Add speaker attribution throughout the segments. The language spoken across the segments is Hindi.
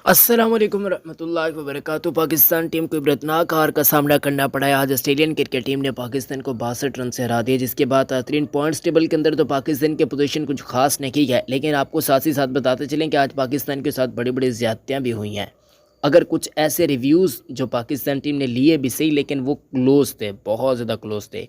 Speaker 1: अस्सलाम वालेकुम रहमतुल्लाहि व बरकातुहू। पाकिस्तान टीम को इबरतनाक हार का सामना करना पड़ा है। आज ऑस्ट्रेलियन क्रिकेट टीम ने पाकिस्तान को 62 रन से हरा दिया, जिसके बाद 3 पॉइंट्स टेबल के अंदर तो पाकिस्तान की पोजीशन कुछ खास नहीं है। लेकिन आपको साथ ही साथ बताते चलें कि आज पाकिस्तान के साथ बड़ी बड़ी ज़्यादतियाँ भी हुई हैं। अगर कुछ ऐसे रिव्यूज़ जो पाकिस्तान टीम ने लिए भी सही, लेकिन वो क्लोज थे, बहुत ज़्यादा क्लोज थे।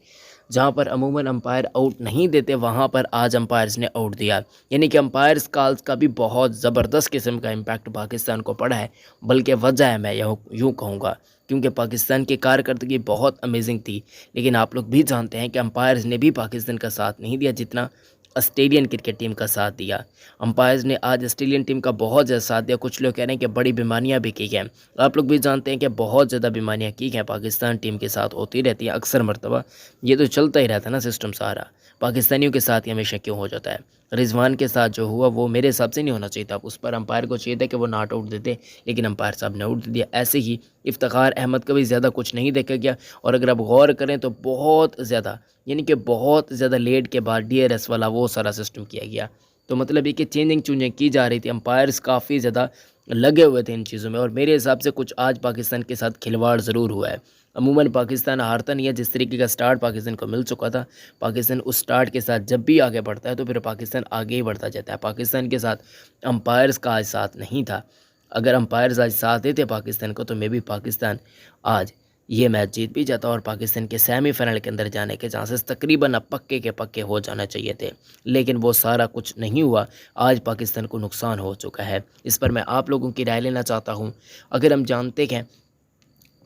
Speaker 1: जहाँ पर अमूमन अंपायर आउट नहीं देते, वहाँ पर आज अंपायर्स ने आउट दिया। यानी कि अंपायर्स कॉल्स का भी बहुत ज़बरदस्त किस्म का इम्पैक्ट पाकिस्तान को पड़ा है। बल्कि वजह है, मैं यूँ कहूँगा, क्योंकि पाकिस्तान की कारकर्दगी बहुत अमेजिंग थी। लेकिन आप लोग भी जानते हैं कि अंपायर्स ने भी पाकिस्तान का साथ नहीं दिया जितना ऑस्ट्रेलियन क्रिकेट टीम का साथ दिया। अंपायर्स ने आज ऑस्ट्रेलियन टीम का बहुत ज़्यादा साथ दिया। कुछ लोग कह रहे हैं कि बड़ी बीमारियां भी की हैं। आप लोग भी जानते हैं कि बहुत ज़्यादा बीमारियां की हैं, पाकिस्तान टीम के साथ होती रहती हैं अक्सर मरतबा। ये तो चलता ही रहता है ना सिस्टम सारा। पाकिस्तानियों के साथ ही हमेशा क्यों हो जाता है। रिजवान के साथ जो हुआ वो मेरे हिसाब से नहीं होना चाहिए था। उस पर अंपायर को चाहिए था कि वो नॉट आउट देते, लेकिन अंपायर साहब ने आउट दे दिया। ऐसे ही इफ्तिखार अहमद का भी ज़्यादा कुछ नहीं देखा गया। और अगर आप गौर करें तो बहुत ज़्यादा, यानी कि बहुत ज़्यादा लेट के बाद डीआरएस वाला वो सारा सिस्टम किया गया। तो मतलब ये कि चेंजिंग चूंजिंग की जा रही थी। अंपायर्स काफ़ी ज़्यादा लगे हुए थे इन चीज़ों में, और मेरे हिसाब से कुछ आज पाकिस्तान के साथ खिलवाड़ ज़रूर हुआ है। अमूमन पाकिस्तान हारता नहीं है। जिस तरीके का स्टार्ट पाकिस्तान को मिल चुका था, पाकिस्तान उस स्टार्ट के साथ जब भी आगे बढ़ता है तो फिर पाकिस्तान आगे ही बढ़ता जाता है। पाकिस्तान के साथ अंपायर्स का आज साथ नहीं था। अगर अंपायर्स आज साथ देते पाकिस्तान को तो मे बी पाकिस्तान आज ये मैच जीत भी जाता, और पाकिस्तान के सेमीफाइनल के अंदर जाने के चांसेस तकरीबन अब पक्के के पक्के हो जाना चाहिए थे। लेकिन वो सारा कुछ नहीं हुआ। आज पाकिस्तान को नुकसान हो चुका है। इस पर मैं आप लोगों की राय लेना चाहता हूँ। अगर हम जानते हैं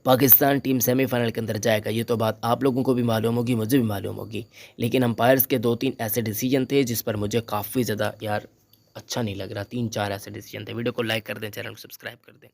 Speaker 1: पाकिस्तान टीम सेमीफाइनल के अंदर जाएगा, ये तो बात आप लोगों को भी मालूम होगी, मुझे भी मालूम होगी। लेकिन अंपायर्स के 2-3 ऐसे डिसीजन थे जिस पर मुझे काफ़ी ज़्यादा यार अच्छा नहीं लग रहा। 3-4 ऐसे डिसीजन थे। वीडियो को लाइक कर दें, चैनल को सब्सक्राइब कर दें।